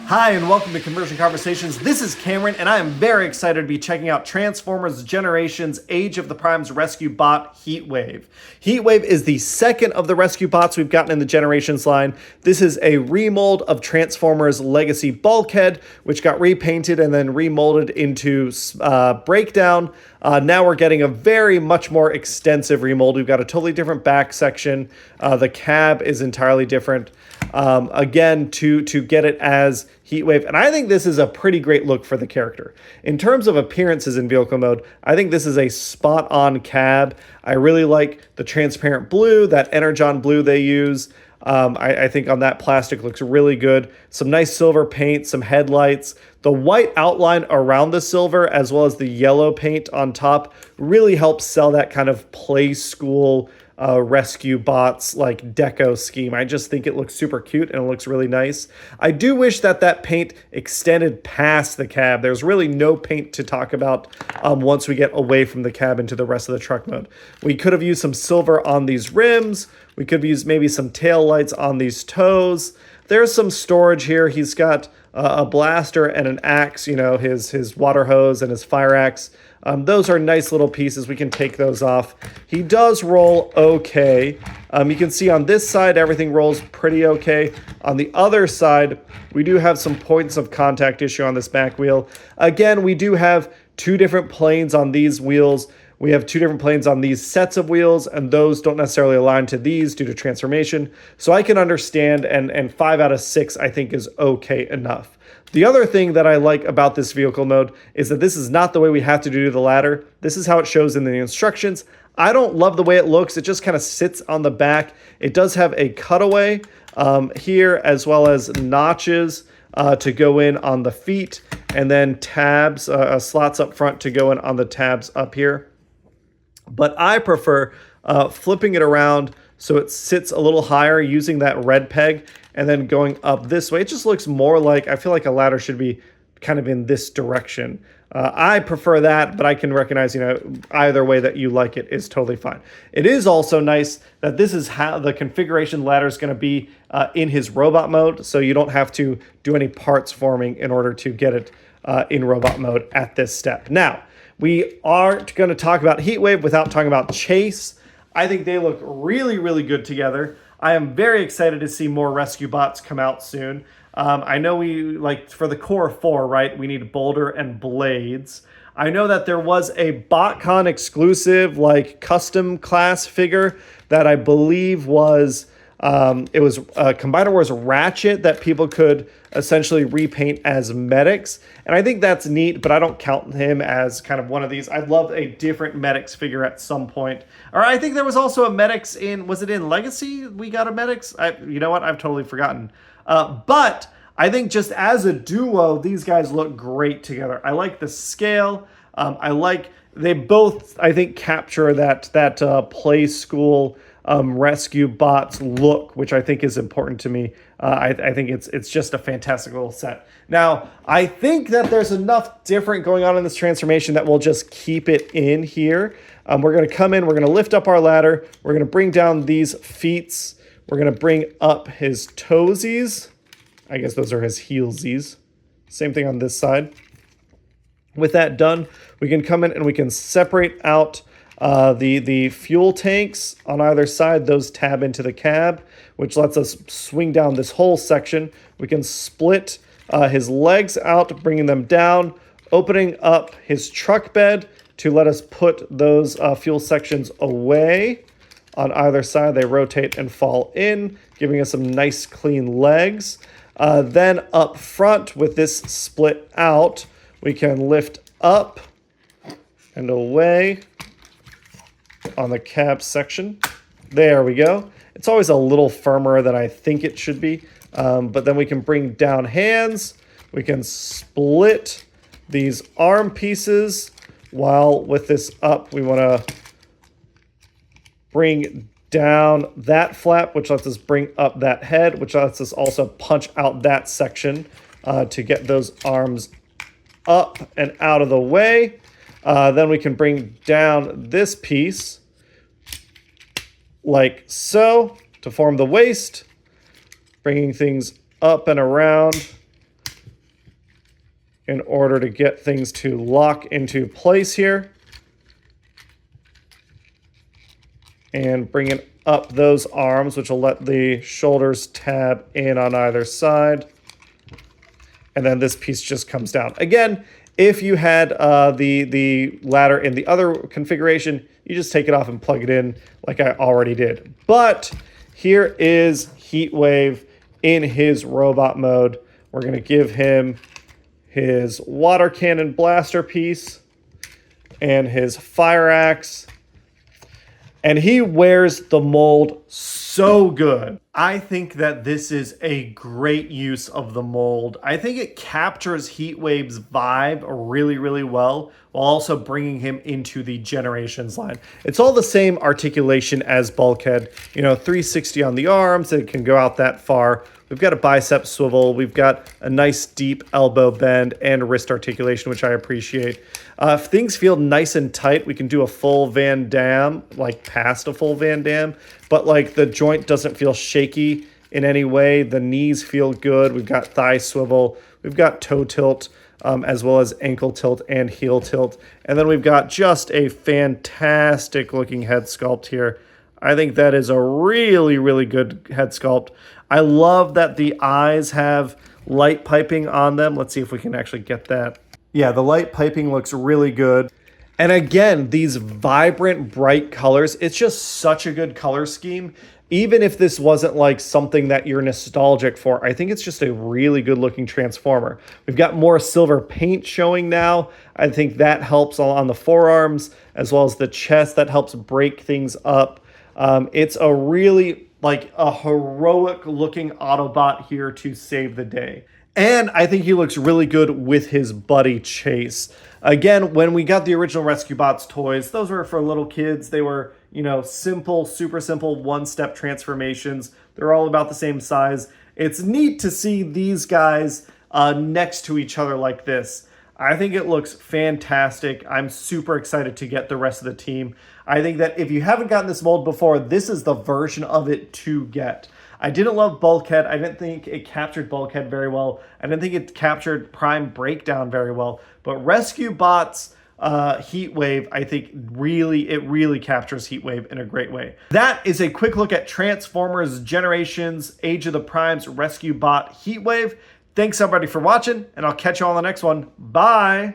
Hi, and welcome to Conversion Conversations. This is Cameron, and I am very excited to be checking out Transformers Generations Age of the Primes Rescuebot Heatwave. Heatwave is the second of the rescue bots we've gotten in the Generations line. This is a remold of Transformers Legacy Bulkhead, which got repainted and then remolded into Breakdown. Now we're getting a much more extensive remold. We've got a totally different back section. The cab is entirely different. Again, to get it as Heatwave. And I think this is a pretty great look for the character. In terms of appearances in vehicle mode, I think this is a spot-on cab. I really like the transparent blue, that Energon blue they use. I think on that plastic looks really good. Some nice silver paint, some headlights. The white outline around the silver as well as the yellow paint on top really helps sell that kind of play school rescue bots like deco scheme. I just think it looks super cute and it looks really nice. I do wish that paint extended past the cab. There's really no paint to talk about once we get away from the cab into the rest of the truck mode. We could have used some silver on these rims. We could have used maybe some tail lights on these toes. There's some storage here. He's got a blaster and an axe, you know, his water hose and his fire axe. Those are nice little pieces. We can take those off. He does roll okay. You can see on this side, everything rolls pretty okay. On the other side, we do have some points of contact issue on this back wheel. Again, we do have two different planes on these wheels. We have two different planes on these sets of wheels, and those don't necessarily align to these due to transformation. So I can understand, and 5 out of 6 I think is okay enough. The other thing that I like about this vehicle mode is that this is not the way we have to do the ladder. This is how it shows in the instructions. I don't love the way it looks. It just kind of sits on the back. It does have a cutaway here as well as notches to go in on the feet, and then tabs, slots up front to go in on the tabs up here. But I prefer flipping it around so it sits a little higher using that red peg and then going up this way. It just looks more like, I feel like a ladder should be kind of in this direction. I prefer that, but I can recognize, you know, either way that you like it is totally fine. It is also nice that this is how the configuration ladder is going to be in his robot mode, so you don't have to do any parts forming in order to get it in robot mode at this step. Now, we aren't going to talk about Heatwave without talking about Chase. I think they look really, really good together. I am very excited to see more rescue bots come out soon. I know we, like, for the core 4, right, we need Boulder and Blades. I know that there was a BotCon exclusive, like, custom class figure that I believe was, it was Combiner Wars Ratchet that people could essentially repaint as Medix. And I think that's neat, but I don't count him as kind of one of these. I'd love a different Medix figure at some point. Or I think there was also a Medix in, was it in Legacy? We got a Medix? You know what? I've totally forgotten. But I think just as a duo, these guys look great together. I like the scale. They both, I think, capture that play school rescue bots look, which I think is important to me. I think it's just a fantastic little set. Now, I think that there's enough different going on in this transformation that we'll just keep it in here. We're going to come in, we're going to lift up our ladder, we're going to bring down these feet, we're going to bring up his toesies. I guess those are his heelsies. Same thing on this side. With that done, we can come in and we can separate out the fuel tanks on either side. Those tab into the cab, which lets us swing down this whole section. We can split his legs out, bringing them down, opening up his truck bed to let us put those fuel sections away. On either side, they rotate and fall in, giving us some nice clean legs. Then up front with this split out, we can lift up and away on the cab section. There we go. It's always a little firmer than I think it should be. But then we can bring down hands. We can split these arm pieces. While with this up, we want to bring down that flap, which lets us bring up that head, which lets us also punch out that section to get those arms up and out of the way. Then we can bring down this piece like so to form the waist, bringing things up and around in order to get things to lock into place here. And bringing up those arms, which will let the shoulders tab in on either side. And then this piece just comes down. Again, if you had the ladder in the other configuration, you just take it off and plug it in like I already did. But here is Heatwave in his robot mode. We're going to give him his water cannon blaster piece and his fire axe. And he wears the mold so good. I think that this is a great use of the mold. I think it captures Heatwave's vibe really, really well, while also bringing him into the Generations line. It's all the same articulation as Bulkhead. You know, 360 on the arms, it can go out that far. We've got a bicep swivel. We've got a nice deep elbow bend and wrist articulation, which I appreciate. If things feel nice and tight, we can do a full Van Damme, like past a full Van Damme, but like the joint doesn't feel shaky in any way. The knees feel good. We've got thigh swivel. We've got toe tilt, as well as ankle tilt and heel tilt. And then we've got just a fantastic looking head sculpt here. I think that is a really, really good head sculpt. I love that the eyes have light piping on them. Let's see if we can actually get that. Yeah, the light piping looks really good. And again, these vibrant, bright colors, it's just such a good color scheme. Even if this wasn't like something that you're nostalgic for, I think it's just a really good looking Transformer. We've got more silver paint showing now. I think that helps on the forearms, as well as the chest. That helps break things up. It's a really like a heroic looking Autobot here to save the day. And I think he looks really good with his buddy Chase. Again, when we got the original Rescue Bots toys, those were for little kids. They were, you know, simple, super simple one-step transformations. They're all about the same size. It's neat to see these guys next to each other like this. I think it looks fantastic. I'm super excited to get the rest of the team. I think that if you haven't gotten this mold before, this is the version of it to get. I didn't love Bulkhead. I didn't think it captured Bulkhead very well. I didn't think it captured Prime Breakdown very well. But Rescue Bots Heatwave, I think really captures Heatwave in a great way. That is a quick look at Transformers Generations Age of the Primes Rescue Bot Heatwave. Thanks everybody for watching, and I'll catch you on the next one. Bye!